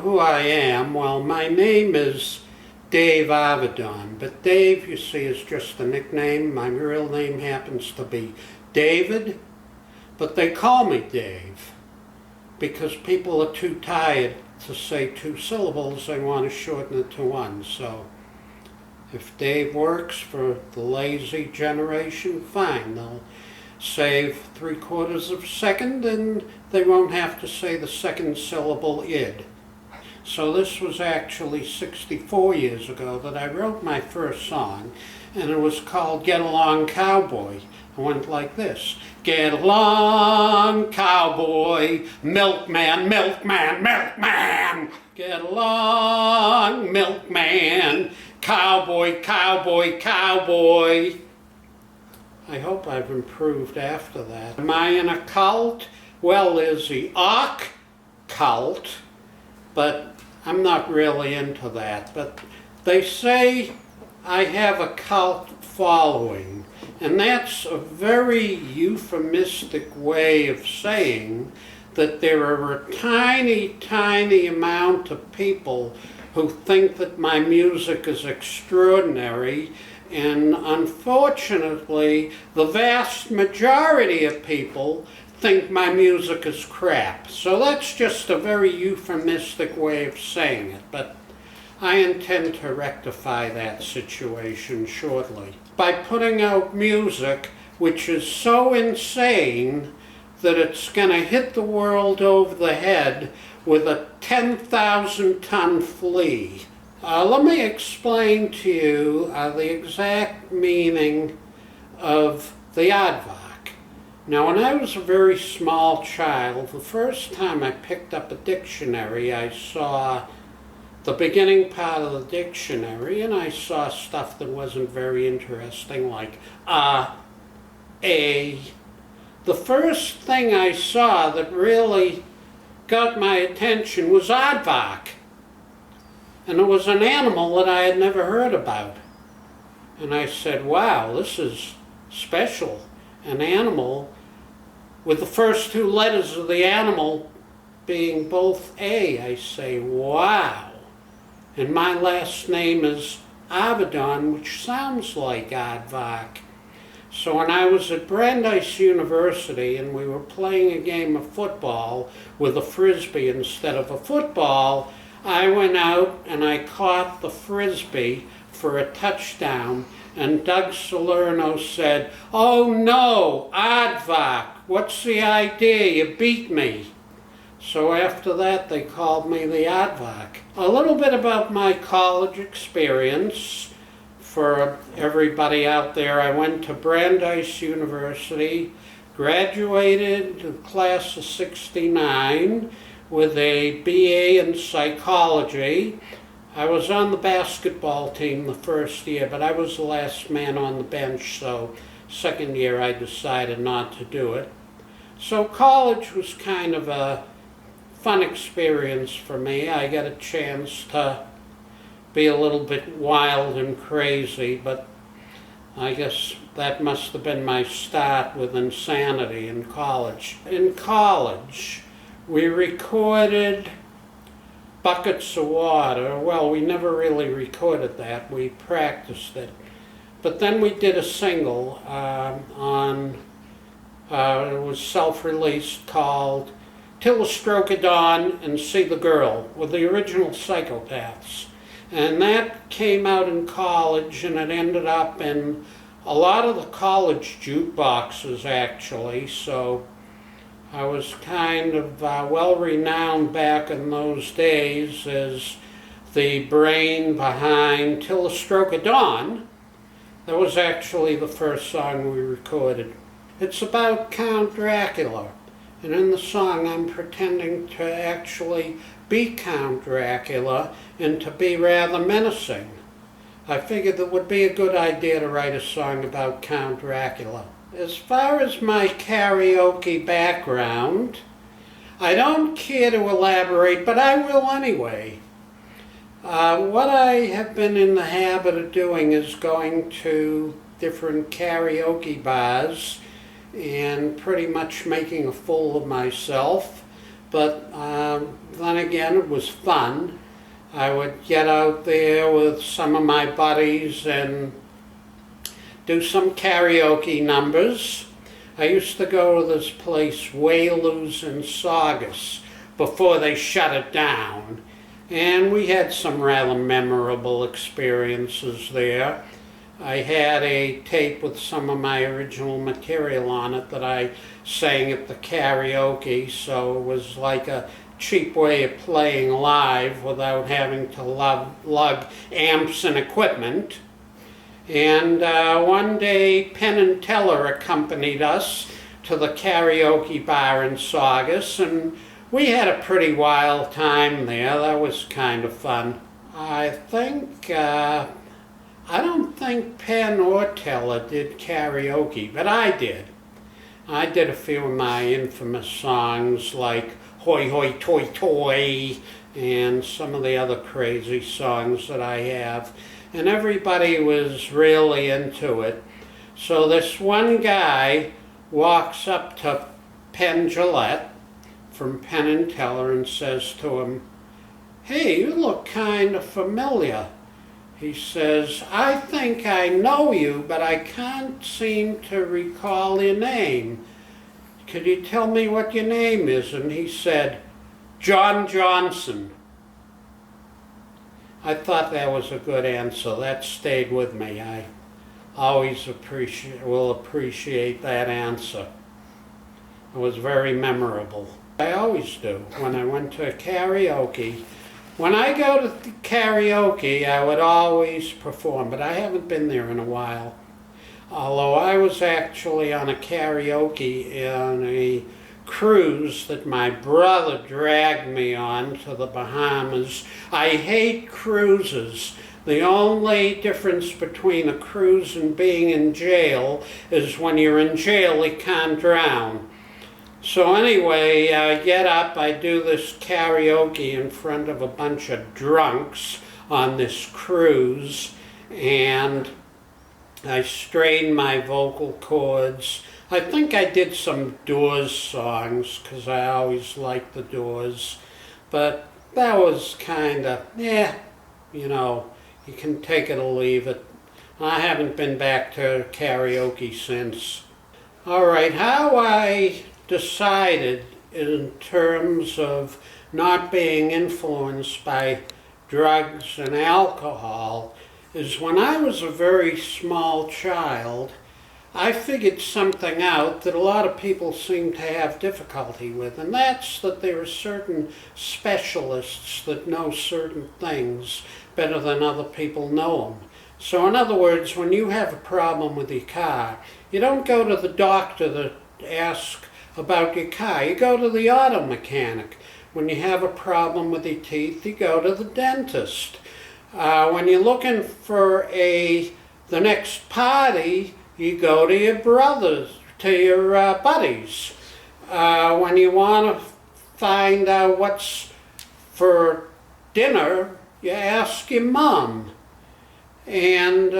who I am, well, my name is Dave Arvedon, but Dave, you see, is just a nickname. My real name happens to be David, but they call me Dave because people are too tired to say two syllables. They want to shorten it to one. So if Dave works for the lazy generation, fine. They'll save 3/4 of a second and they won't have to say the second syllable id. So this was actually 64 years ago that I wrote my first song, and it was called Get Along Cowboy. I went like this: get along cowboy, milkman, milkman, milkman. Get along milkman, cowboy, cowboy, cowboy. I hope I've improved after that. Am I in a cult? Well, there's the occult, but I'm not really into that. But they say I have a cult following, and that's a very euphemistic way of saying that there are a tiny, tiny amount of people who think that my music is extraordinary, and unfortunately, the vast majority of people think my music is crap. So that's just a very euphemistic way of saying it, but I intend to rectify that situation shortly by putting out music which is so insane that it's going to hit the world over the head with a 10,000-ton flea. Let me explain to you the exact meaning of the aardvark. Now, when I was a very small child, the first time I picked up a dictionary, I saw the beginning part of the dictionary, and I saw stuff that wasn't very interesting, like a. The first thing I saw that really got my attention was aardvark. And it was an animal that I had never heard about. And I said, wow, this is special. An animal with the first two letters of the animal being both A. I say, wow. And my last name is Arvedon, which sounds like aardvark. So when I was at Brandeis University and we were playing a game of football with a frisbee instead of a football, I went out and I caught the frisbee for a touchdown, and Doug Salerno said, "Oh no, aardvark, what's the idea? You beat me." So after that they called me the aardvark. A little bit about my college experience for everybody out there. I went to Brandeis University, graduated the class of '69, with a BA in psychology. I was on the basketball team the first year, but I was the last man on the bench, so second year I decided not to do it. So college was kind of a fun experience for me. I got a chance to be a little bit wild and crazy, but I guess that must have been my start with insanity in college. In college, we recorded Buckets of Water. Well, we never really recorded that. We practiced it. But then we did a single it was self-released, called Till the Stroke of Dawn and See the Girl, with the original Psychopaths. And that came out in college, and it ended up in a lot of the college jukeboxes, actually. So I was kind of well-renowned back in those days as the brain behind Till the Stroke of Dawn. That was actually the first song we recorded. It's about Count Dracula, and in the song I'm pretending to actually be Count Dracula and to be rather menacing. I figured that would be a good idea to write a song about Count Dracula. As far as my karaoke background, I don't care to elaborate, but I will anyway. What I have been in the habit of doing is going to different karaoke bars and pretty much making a fool of myself But then again, it was fun. I would get out there with some of my buddies and do some karaoke numbers. I used to go to this place, Whalers in Saugus, before they shut it down. And we had some rather memorable experiences there. I had a tape with some of my original material on it that I sang at the karaoke, so it was like a cheap way of playing live without having to lug amps and equipment. And one day Penn and Teller accompanied us to the karaoke bar in Saugus, and we had a pretty wild time there. That was kind of fun. I don't think Penn or Teller did karaoke, but I did. I did a few of my infamous songs like Hoi Hoi Toi Toi and some of the other crazy songs that I have. And everybody was really into it. So this one guy walks up to Penn Jillette from Penn and Teller and says to him, "Hey, you look kind of familiar." He says, "I think I know you, but I can't seem to recall your name. Could you tell me what your name is?" And he said, "John Johnson." I thought that was a good answer. That stayed with me. I always will appreciate that answer. It was very memorable. I always do when I went to karaoke. When I go to karaoke, I would always perform, but I haven't been there in a while. Although I was actually on a karaoke in a cruise that my brother dragged me on to the Bahamas. I hate cruises. The only difference between a cruise and being in jail is when you're in jail you can't drown. So anyway, I get up, I do this karaoke in front of a bunch of drunks on this cruise, and I strained my vocal cords. I think I did some Doors songs, because I always liked the Doors, but that was kind of, you can take it or leave it. I haven't been back to karaoke since. All right, how I decided in terms of not being influenced by drugs and alcohol is when I was a very small child, I figured something out that a lot of people seem to have difficulty with, and that's that there are certain specialists that know certain things better than other people know them. So in other words, when you have a problem with your car, you don't go to the doctor to ask about your car. You go to the auto mechanic. When you have a problem with your teeth, you go to the dentist. When you're looking for the next party, you go to your brothers, to your buddies. When you want to find out what's for dinner, you ask your mom. And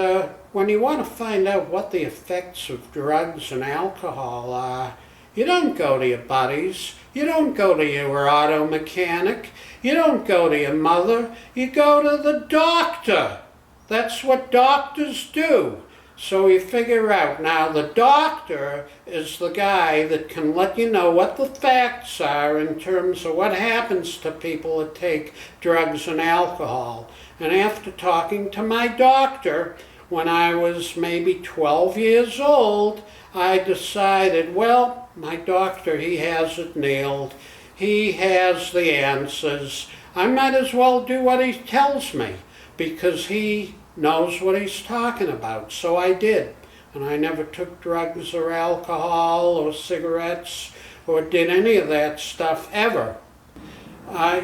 when you want to find out what the effects of drugs and alcohol are, you don't go to your buddies. You don't go to your auto mechanic. You don't go to your mother. You go to the doctor. That's what doctors do. So you figure out, now the doctor is the guy that can let you know what the facts are in terms of what happens to people that take drugs and alcohol. And after talking to my doctor, when I was maybe 12 years old, I decided, well, my doctor, he has it nailed. He has the answers. I might as well do what he tells me, because he knows what he's talking about. So I did. And I never took drugs or alcohol or cigarettes or did any of that stuff ever.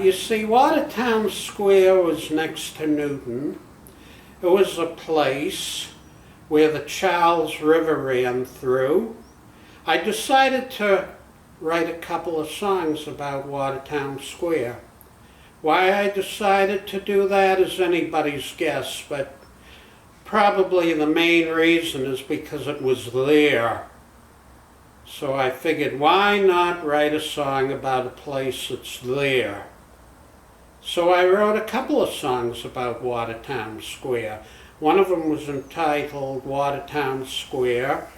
You see, Watertown Square was next to Newton. It was a place where the Charles River ran through. I decided to write a couple of songs about Watertown Square. Why I decided to do that is anybody's guess, but probably the main reason is because it was there. So I figured, why not write a song about a place that's there? So I wrote a couple of songs about Watertown Square. One of them was entitled Watertown Square,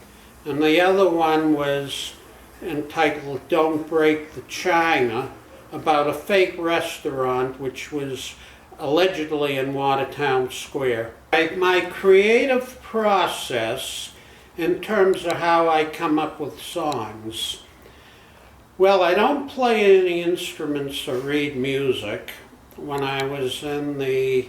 and the other one was entitled Don't Break the China, about a fake restaurant which was allegedly in Watertown Square. My creative process in terms of how I come up with songs. Well, I don't play any instruments or read music. When I was in the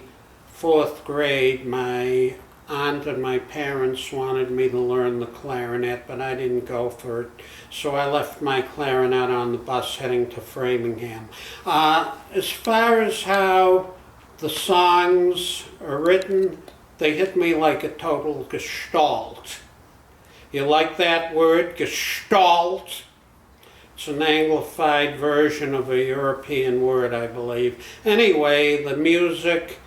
4th grade, my aunt and my parents wanted me to learn the clarinet, but I didn't go for it, so I left my clarinet on the bus heading to Framingham. As far as how the songs are written, they hit me like a total gestalt. You like that word, gestalt? It's an anglified version of a European word, I believe. Anyway, the music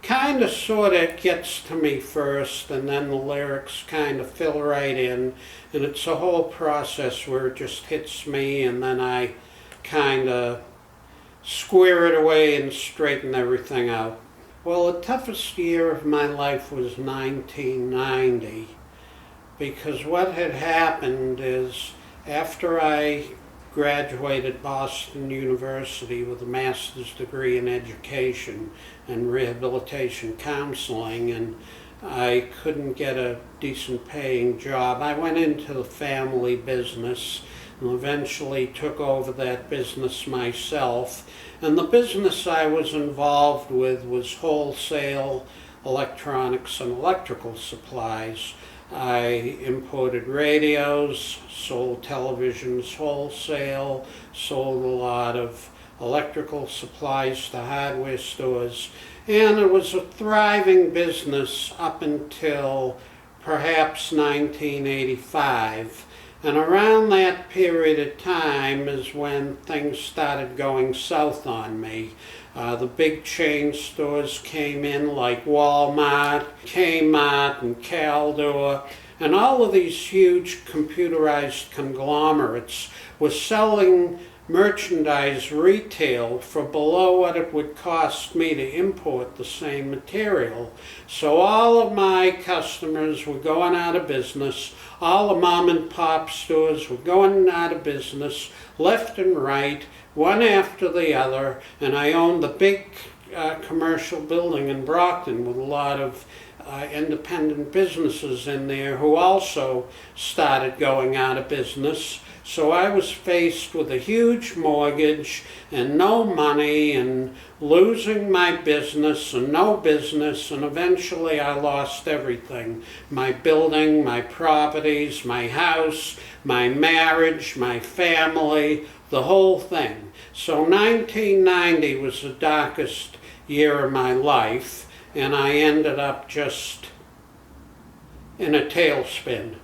kind of sort of gets to me first, and then the lyrics kind of fill right in, and it's a whole process where it just hits me, and then I kind of square it away and straighten everything out. Well, the toughest year of my life was 1990, because what had happened is after I graduated Boston University with a master's degree in education and rehabilitation counseling, and I couldn't get a decent paying job. I went into the family business and eventually took over that business myself. And the business I was involved with was wholesale electronics and electrical supplies. I imported radios, sold televisions wholesale, sold a lot of electrical supplies to hardware stores, and it was a thriving business up until perhaps 1985. And around that period of time is when things started going south on me. The big chain stores came in like Walmart, Kmart, and Caldor, and all of these huge computerized conglomerates were selling merchandise retail for below what it would cost me to import the same material. So all of my customers were going out of business. All the mom and pop stores were going out of business, left and right, one after the other, and I owned the big commercial building in Brockton with a lot of independent businesses in there who also started going out of business. So I was faced with a huge mortgage and no money and losing my business and no business, and eventually I lost everything. My building, my properties, my house, my marriage, my family, the whole thing. So 1990 was the darkest year of my life, and I ended up just in a tailspin.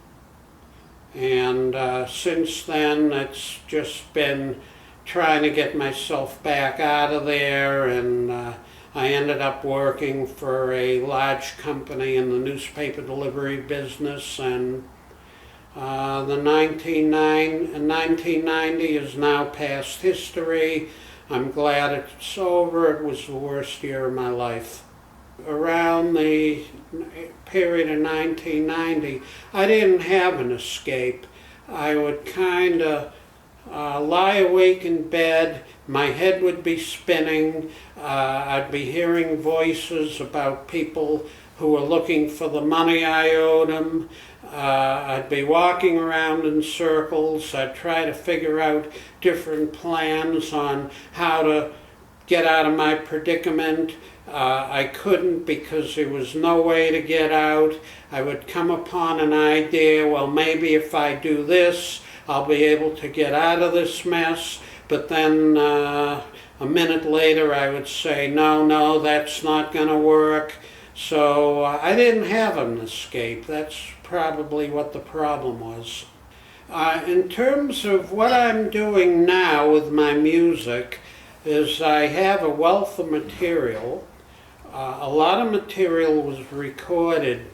And since then, it's just been trying to get myself back out of there, and I ended up working for a large company in the newspaper delivery business, and the 1990 is now past history. I'm glad it's over. It was the worst year of my life. Around the period of 1990, I didn't have an escape. I would kind of lie awake in bed, my head would be spinning, I'd be hearing voices about people who were looking for the money I owed them. I'd be walking around in circles. I'd try to figure out different plans on how to get out of my predicament. I couldn't because there was no way to get out. I would come upon an idea, well, maybe if I do this, I'll be able to get out of this mess. But then a minute later I would say, no, that's not going to work. So I didn't have an escape. That's probably what the problem was. In terms of what I'm doing now with my music, is I have a wealth of material. A lot of material was recorded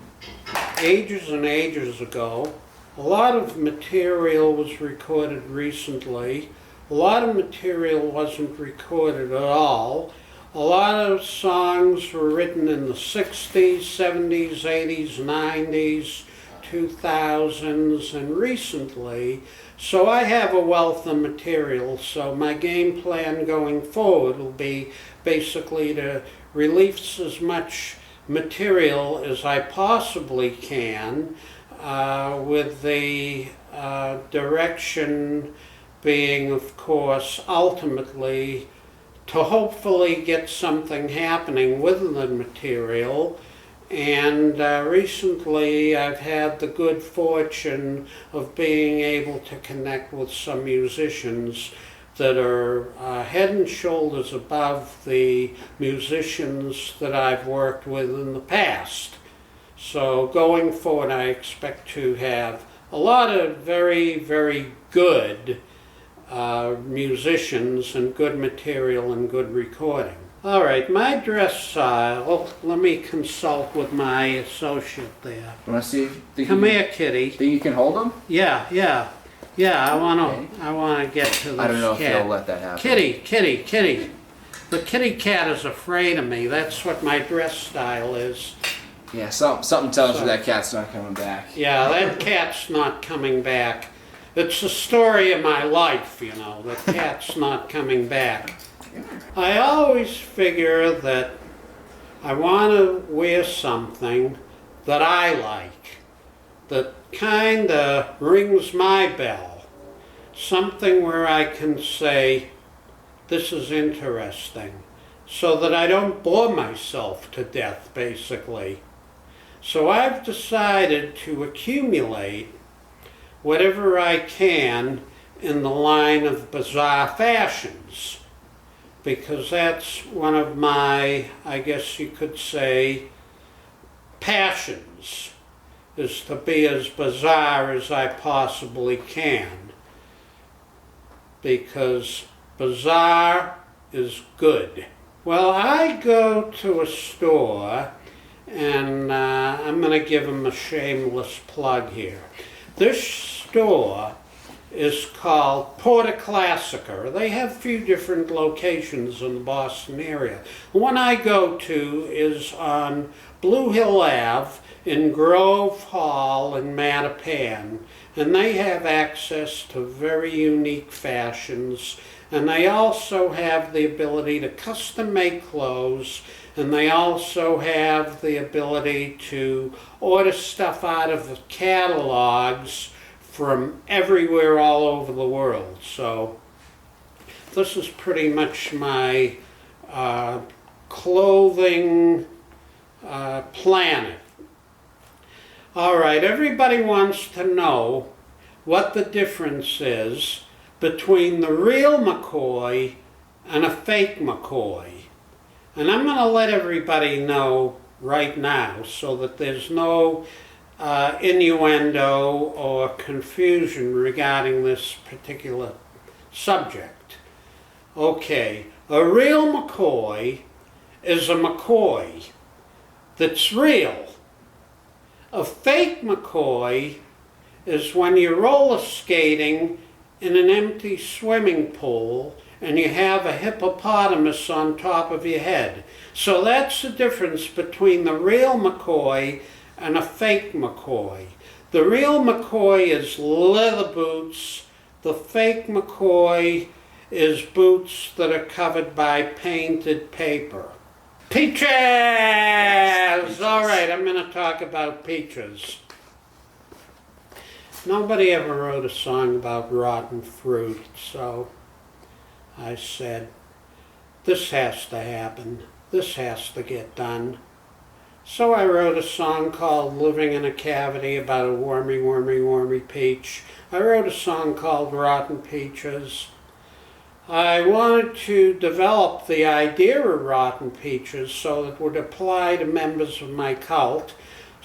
ages and ages ago, A lot of material was recorded recently. A lot of material wasn't recorded at all. A lot of songs were written in the 60s, 70s, 80s, 90s, 2000s, and recently. So I have a wealth of material. So my game plan going forward will be basically to release as much material as I possibly can, with the direction being, of course, ultimately to hopefully get something happening with the material. And recently I've had the good fortune of being able to connect with some musicians that are head and shoulders above the musicians that I've worked with in the past. So going forward, I expect to have a lot of very, very good musicians and good material and good recording. All right, my dress style, let me consult with my associate there. You want to see? Come here, Kitty. Think you can hold them? Yeah, I want to get to this cat. I don't know if they'll let that happen. Kitty. The kitty cat is afraid of me. That's what my dress style is. Yeah, something tells you that cat's not coming back. Yeah, that cat's not coming back. It's the story of my life, you know. The cat's not coming back. I always figure that I want to wear something that I like, that kind of rings my bell. Something where I can say, this is interesting, so that I don't bore myself to death, basically. So I've decided to accumulate whatever I can in the line of bizarre fashions, because that's one of my, I guess you could say, passions, is to be as bizarre as I possibly can, because bizarre is good. Well, I go to a store, and I'm going to give them a shameless plug here. This store is called Porta Classica. They have a few different locations in the Boston area. The one I go to is on Blue Hill Ave in Grove Hall in Mattapan, and they have access to very unique fashions, and they also have the ability to custom make clothes, and they also have the ability to order stuff out of the catalogs from everywhere all over the world. So this is pretty much my clothing planet. All right, everybody wants to know what the difference is between the real McCoy and a fake McCoy. And I'm going to let everybody know right now so that there's no innuendo or confusion regarding this particular subject. Okay, a real McCoy is a McCoy that's real. A fake McCoy is when you're roller skating in an empty swimming pool and you have a hippopotamus on top of your head. So that's the difference between the real McCoy and a fake McCoy. The real McCoy is leather boots. The fake McCoy is boots that are covered by painted paper. Peaches! All right, I'm going to talk about peaches. Nobody ever wrote a song about rotten fruit, so I said, this has to happen. This has to get done. So I wrote a song called Living in a Cavity about a wormy peach. I wrote a song called Rotten Peaches. I wanted to develop the idea of rotten peaches so that it would apply to members of my cult.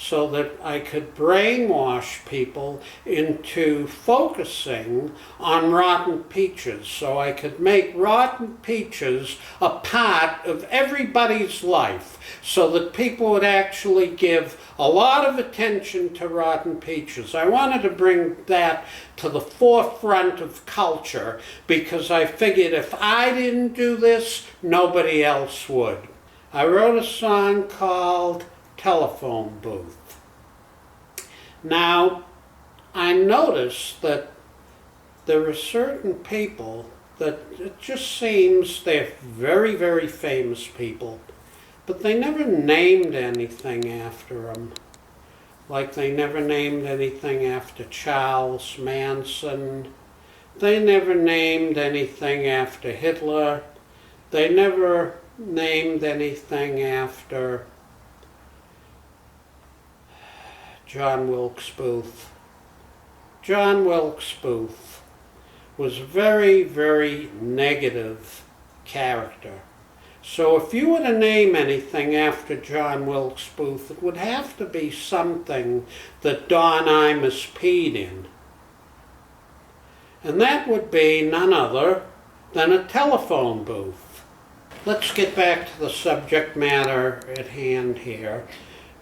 so that I could brainwash people into focusing on rotten peaches, so I could make rotten peaches a part of everybody's life, so that people would actually give a lot of attention to rotten peaches. I wanted to bring that to the forefront of culture because I figured if I didn't do this, nobody else would. I wrote a song called Telephone Booth. Now, I noticed that there are certain people that it just seems they're very, very famous people, but they never named anything after them. Like they never named anything after Charles Manson. They never named anything after Hitler. They never named anything after John Wilkes Booth. John Wilkes Booth was a very, very negative character. So if you were to name anything after John Wilkes Booth, it would have to be something that Don Imus peed in. And that would be none other than a telephone booth. Let's get back to the subject matter at hand here,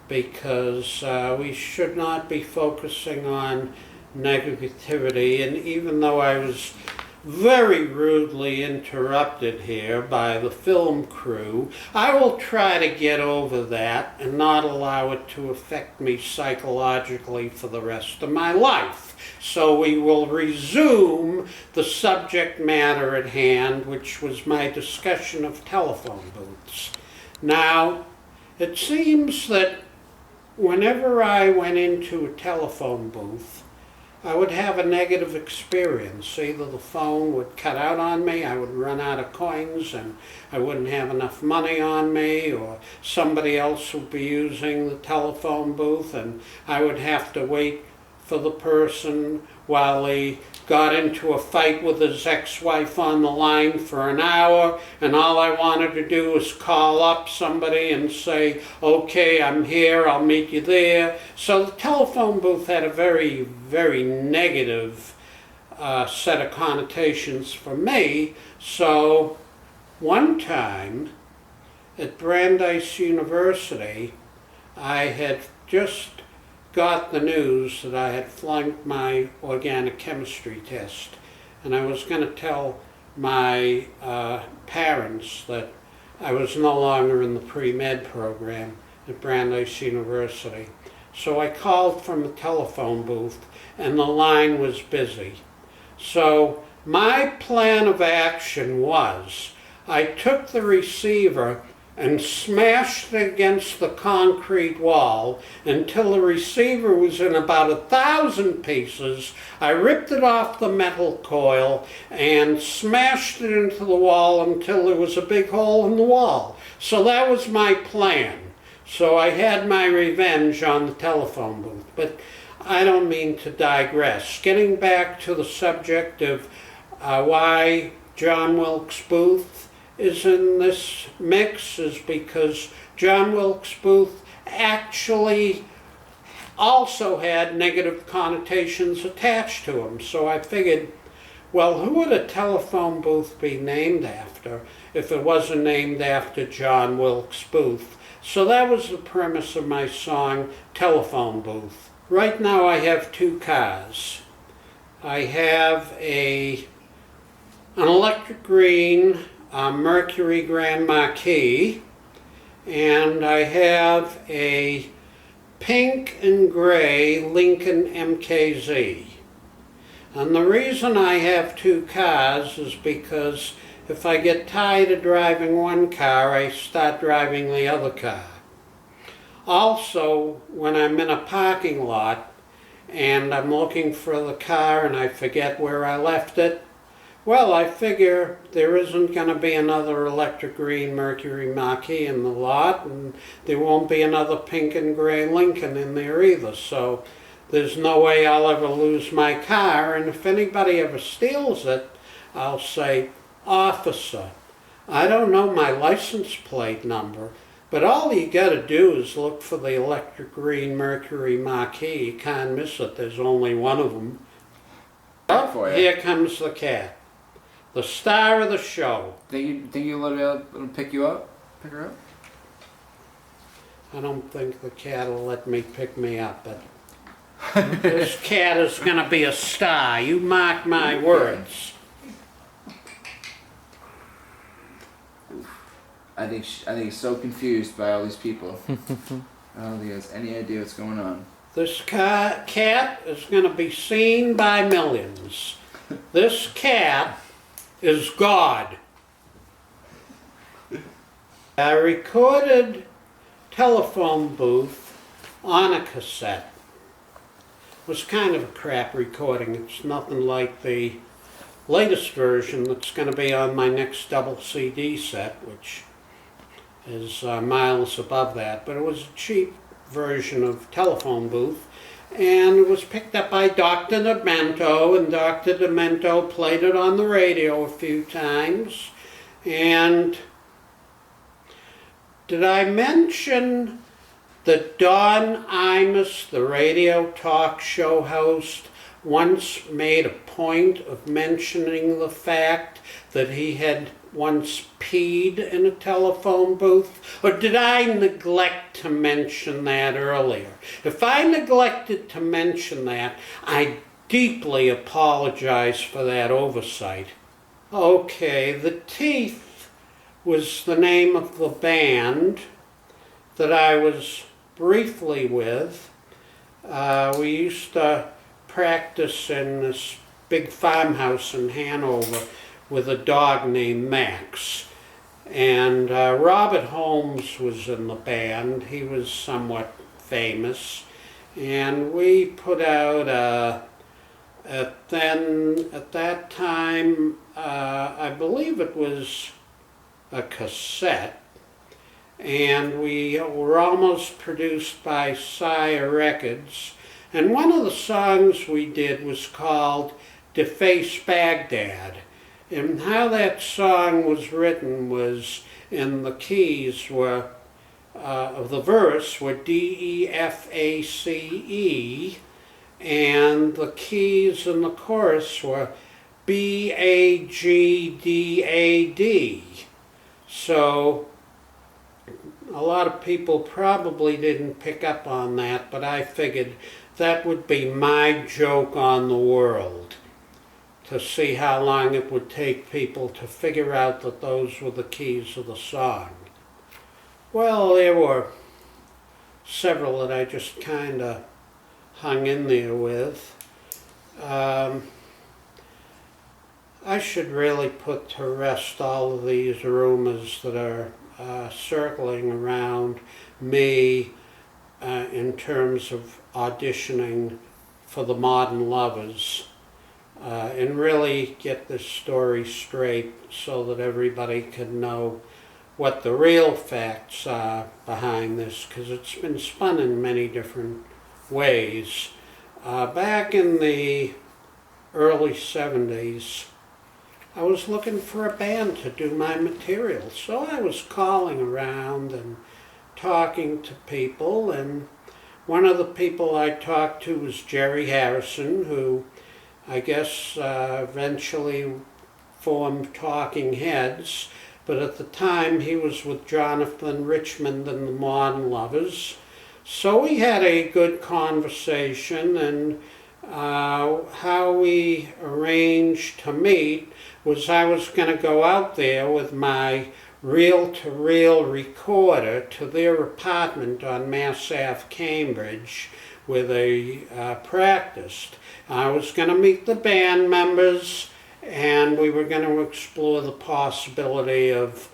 because we should not be focusing on negativity. And even though I was very rudely interrupted here by the film crew, I will try to get over that and not allow it to affect me psychologically for the rest of my life. So we will resume the subject matter at hand, which was my discussion of telephone booths. Now, it seems that whenever I went into a telephone booth, I would have a negative experience. Either the phone would cut out on me, I would run out of coins and I wouldn't have enough money on me, or somebody else would be using the telephone booth and I would have to wait for the person while he got into a fight with his ex-wife on the line for an hour, and all I wanted to do was call up somebody and say, okay, I'm here, I'll meet you there. So the telephone booth had a very, very negative set of connotations for me. So one time at Brandeis University, I had just got the news that I had flunked my organic chemistry test, and I was going to tell my parents that I was no longer in the pre-med program at Brandeis University. So I called from the telephone booth and the line was busy. So my plan of action was I took the receiver and smashed it against the concrete wall until the receiver was in about 1,000 pieces. I ripped it off the metal coil and smashed it into the wall until there was a big hole in the wall. So that was my plan. So I had my revenge on the telephone booth. But I don't mean to digress. Getting back to the subject of why John Wilkes Booth is in this mix is because John Wilkes Booth actually also had negative connotations attached to him. So I figured, well, who would a telephone booth be named after if it wasn't named after John Wilkes Booth? So that was the premise of my song, Telephone Booth. Right now I have two cars. I have an electric green Mercury Grand Marquis, and I have a pink and gray Lincoln MKZ. And the reason I have two cars is because if I get tired of driving one car, I start driving the other car. Also, when I'm in a parking lot and I'm looking for the car and I forget where I left it, well, I figure there isn't going to be another electric green Mercury Marquis in the lot, and there won't be another pink and gray Lincoln in there either. So there's no way I'll ever lose my car, and if anybody ever steals it, I'll say, officer, I don't know my license plate number, But all you got to do is look for the electric green Mercury Marquis. You can't miss it. There's only one of them. For you. Here comes the cat, the star of the show. Think you'll let her pick you up? Pick her up? I don't think the cat will let me pick me up, but this cat is going to be a star. You mark my words. I think he's so confused by all these people. I don't think he has any idea what's going on. This cat is going to be seen by millions. This cat is God. I recorded telephone booth on a cassette. It was kind of a crap recording. It's nothing like the latest version that's going to be on my next double CD set, which is miles above that. But it was a cheap version of telephone booth, and it was picked up by Dr. Demento, and Dr. Demento played it on the radio a few times. And did I mention that Don Imus, the radio talk show host, once made a point of mentioning the fact that he had once peed in a telephone booth? Or did I neglect to mention that earlier? If I neglected to mention that, I deeply apologize for that oversight. Okay, The Teeth was the name of the band that I was briefly with. We used to practice in this big farmhouse in Hanover with a dog named Max. And Robert Holmes was in the band. He was somewhat famous. And we put out at that time, I believe it was a cassette, and we were almost produced by Sire Records. And one of the songs we did was called Deface Baghdad. And how that song was written was, in the keys were, of the verse were D-E-F-A-C-E, and the keys in the chorus were B-A-G-D-A-D. So a lot of people probably didn't pick up on that, but I figured that would be my joke on the world, to see how long it would take people to figure out that those were the keys of the song. Well, there were several that I just kind of hung in there with. I should really put to rest all of these rumors that are circling around me in terms of auditioning for the Modern Lovers, and really get this story straight so that everybody can know what the real facts are behind this, because it's been spun in many different ways. Back in the early 70s, I was looking for a band to do my material, so I was calling around and talking to people, and one of the people I talked to was Jerry Harrison, who I guess eventually formed Talking Heads, but at the time he was with Jonathan Richman and the Modern Lovers. So we had a good conversation, and how we arranged to meet was I was going to go out there with my reel-to-reel recorder to their apartment on Mass Ave, Cambridge, where they practiced. I was going to meet the band members, and we were going to explore the possibility of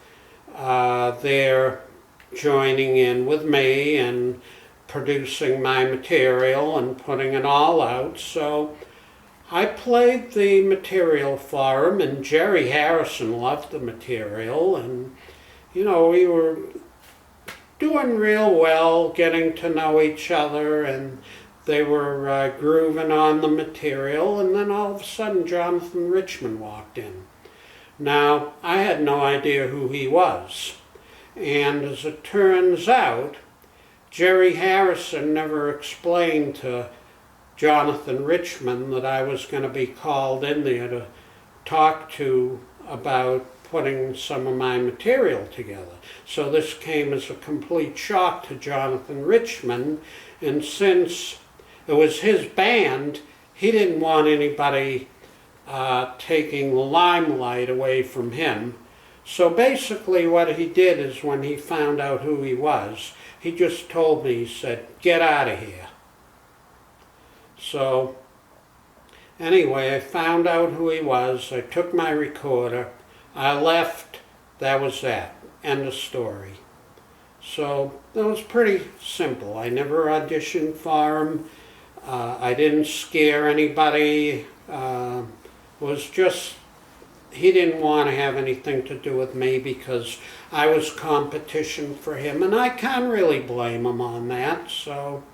their joining in with me and producing my material and putting it all out. So I played the material for him, and Jerry Harrison loved the material, and you know, we were doing real well, getting to know each other, and they were grooving on the material, and then all of a sudden Jonathan Richman walked in. Now, I had no idea who he was, And as it turns out, Jerry Harrison never explained to Jonathan Richman that I was going to be called in there to talk to about putting some of my material together. So this came as a complete shock to Jonathan Richman, and since it was his band, he didn't want anybody taking the limelight away from him. So basically what he did is when he found out who he was, he just told me, he said, "Get out of here." So anyway, I found out who he was, I took my recorder, I left, that was that, end of story. So that was pretty simple. I never auditioned for him, I didn't scare anybody, it was just, he didn't want to have anything to do with me because I was competition for him, and I can't really blame him on that. So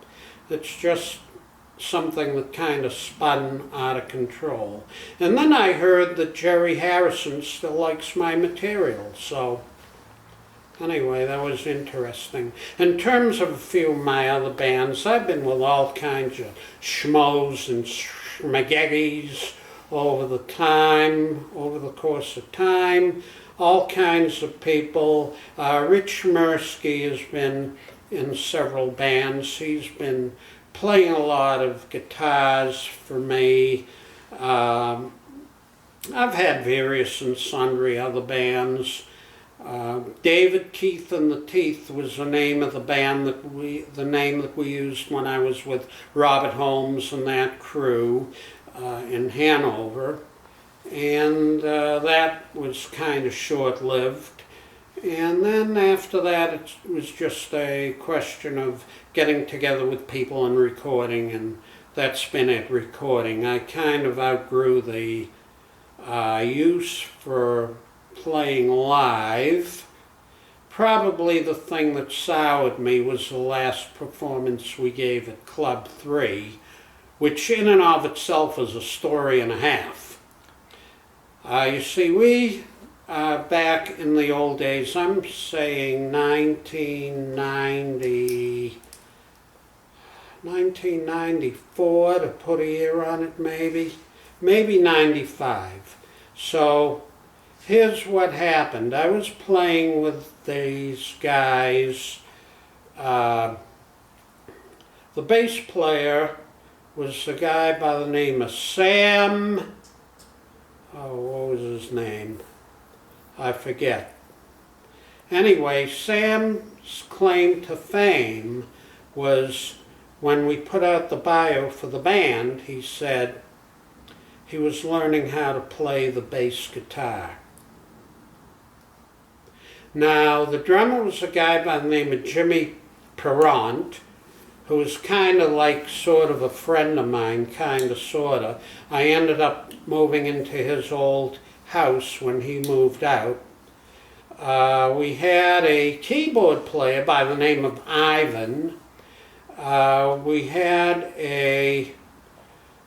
it's just something that kind of spun out of control. And then I heard that Jerry Harrison still likes my material, so anyway, that was interesting. In terms of a few of my other bands, I've been with all kinds of schmoes and schmageggies over the course of time, all kinds of people. Rich Mirsky has been in several bands. He's been playing a lot of guitars for me. I've had various and sundry other bands. David Keith and the Teeth was the name of the band that we used when I was with Robert Holmes and that crew in Hanover, and that was kind of short-lived. And then after that, it was just a question of getting together with people and recording, and that's been it, recording. I kind of outgrew the use for playing live. Probably the thing that soured me was the last performance we gave at Club 3, which in and of itself is a story and a half. You see, we, back in the old days, I'm saying 1994 to put a year on it, maybe 95. So here's what happened. I was playing with these guys. The bass player was a guy by the name of Sam, what was his name? I forget. Anyway, Sam's claim to fame was when we put out the bio for the band, he said he was learning how to play the bass guitar. Now, the drummer was a guy by the name of Jimmy Perrant, who was kind of like sort of a friend of mine, kind of, sort of. I ended up moving into his old house when he moved out. We had a keyboard player by the name of Ivan. We had a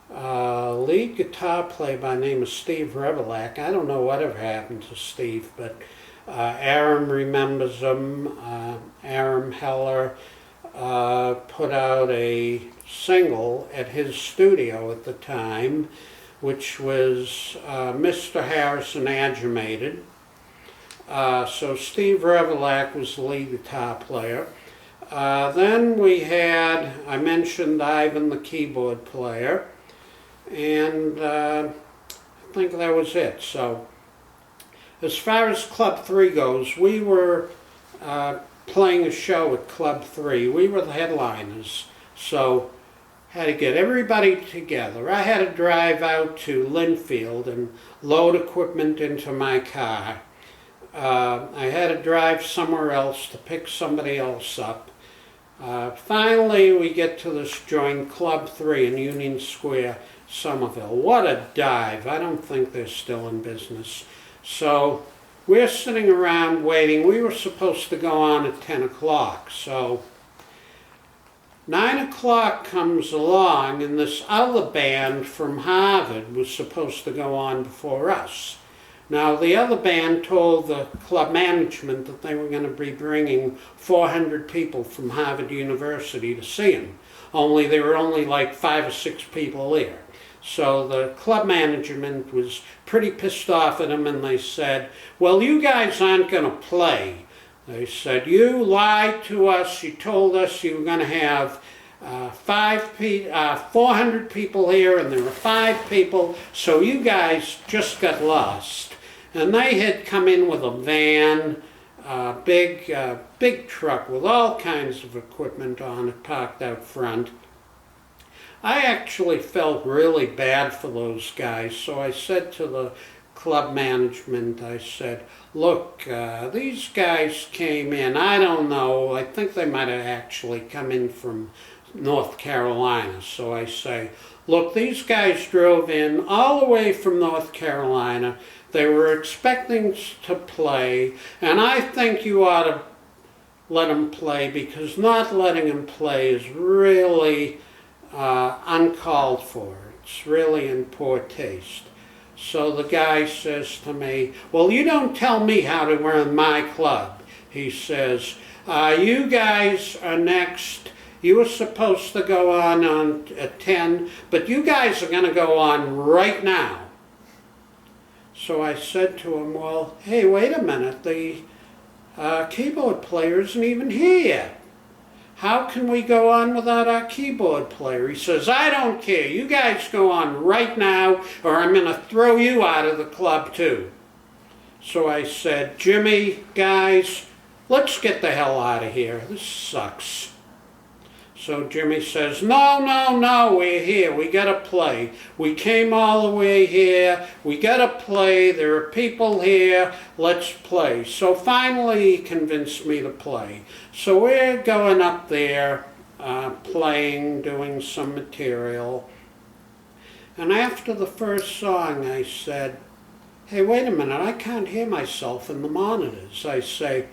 lead guitar player by the name of Steve Revelak. I don't know whatever happened to Steve, but Aram remembers him. Aram Heller put out a single at his studio at the time, which was Mr. Harrison Aggimated. So Steve Revelak was the lead guitar player. Then we had, I mentioned Ivan, the keyboard player, and I think that was it. So as far as Club 3 goes, we were playing a show at Club 3. We were the headliners, so had to get everybody together. I had to drive out to Linfield and load equipment into my car. I had to drive somewhere else to pick somebody else up. Finally, we get to this joint, Club 3 in Union Square, Somerville. What a dive. I don't think they're still in business. So we're sitting around waiting. We were supposed to go on at 10 o'clock. So 9 o'clock comes along, and this other band from Harvard was supposed to go on before us. Now, the other band told the club management that they were going to be bringing 400 people from Harvard University to see him. Only there were only like 5 or 6 people there. So the club management was pretty pissed off at him, and they said, well, you guys aren't going to play. They said, you lied to us. You told us you were going to have 400 people here, and there were 5 people, so you guys just got lost. And they had come in with a van, big truck with all kinds of equipment on it parked out front. I actually felt really bad for those guys, so I said to the club management, I said, look, these guys came in, I don't know, I think they might have actually come in from North Carolina. So I say, look, these guys drove in all the way from North Carolina. They were expecting to play, and I think you ought to let them play, because not letting them play is really uncalled for. It's really in poor taste. So the guy says to me, well, you don't tell me how to run my club. He says, you guys are next. You were supposed to go on at 10, but you guys are going to go on right now. So I said to him, well, hey, wait a minute, the keyboard player isn't even here yet. How can we go on without our keyboard player? He says, I don't care. You guys go on right now, or I'm going to throw you out of the club too. So I said, Jimmy, guys, let's get the hell out of here. This sucks. So Jimmy says, no, we're here. We got to play. We came all the way here. We got to play. There are people here. Let's play. So finally he convinced me to play. So we're going up there, playing, doing some material. And after the first song, I said, hey, wait a minute. I can't hear myself in the monitors. I say,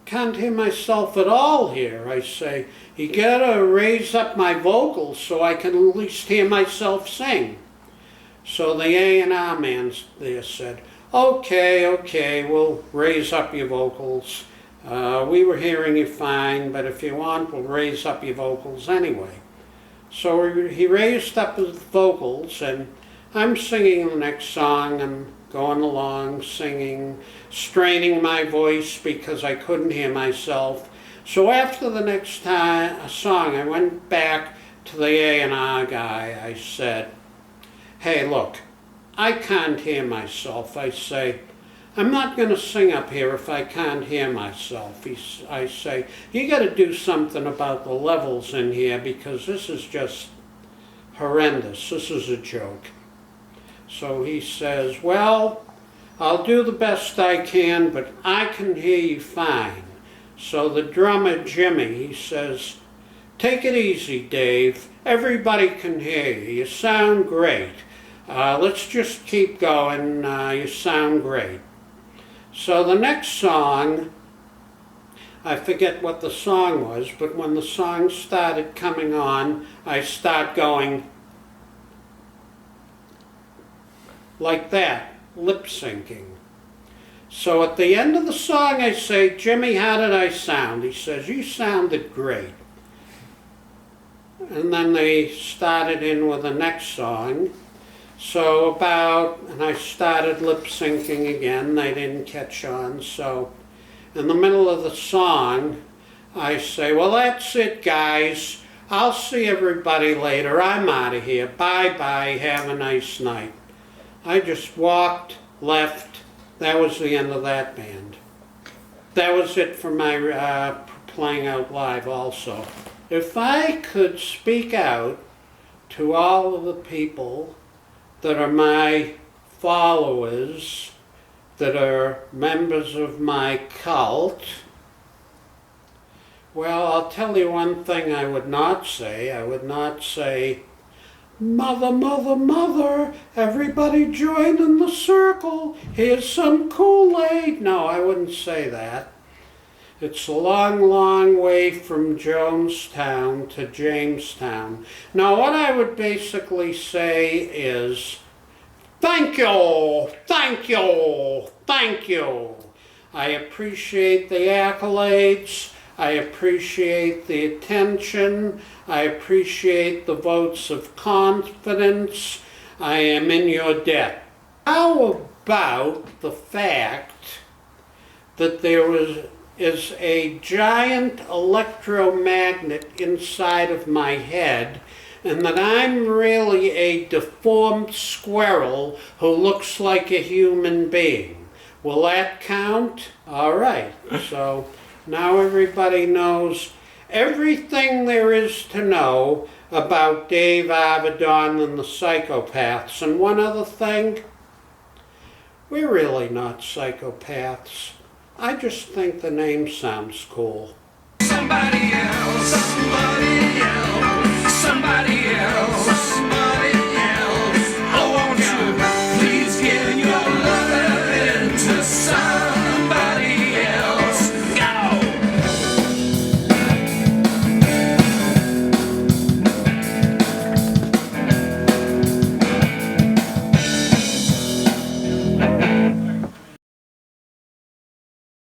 can't hear myself at all here. I say, you gotta raise up my vocals so I can at least hear myself sing. So the A&R man there said, okay, we'll raise up your vocals. We were hearing you fine, but if you want, we'll raise up your vocals anyway. So he raised up his vocals, and I'm singing the next song. I'm going along, singing, straining my voice because I couldn't hear myself. So after the next song, I went back to the A&R guy. I said, hey, look, I can't hear myself. I say, I'm not going to sing up here if I can't hear myself. I say, you got to do something about the levels in here, because this is just horrendous. This is a joke. So he says, well, I'll do the best I can, but I can hear you fine. So the drummer, Jimmy, he says, take it easy, Dave. Everybody can hear you. You sound great. Let's just keep going. You sound great. So the next song, I forget what the song was, but when the song started coming on, I start going like that, lip syncing. So at the end of the song I say, Jimmy, how did I sound? He says, you sounded great. And then they started in with the next song. So and I started lip syncing again. They didn't catch on. So in the middle of the song, I say, well, that's it, guys. I'll see everybody later. I'm out of here. Bye-bye. Have a nice night. I just walked, left. That was the end of that band. That was it for my playing out live also. If I could speak out to all of the people that are my followers, that are members of my cult, well, I'll tell you one thing I would not say. I would not say, mother, mother, mother, everybody join in the circle. Here's some Kool-Aid. No, I wouldn't say that. It's a long, long way from Jonestown to Jamestown. Now, what I would basically say is, Thank you, thank you, thank you. I appreciate the accolades. I appreciate the attention. I appreciate the votes of confidence. I am in your debt. How about the fact that there is a giant electromagnet inside of my head, and that I'm really a deformed squirrel who looks like a human being? Will that count? All right, so now everybody knows everything there is to know about Dave Arvedon and the Psychopaths. And one other thing, we're really not psychopaths. I just think the name sounds cool. Somebody else, somebody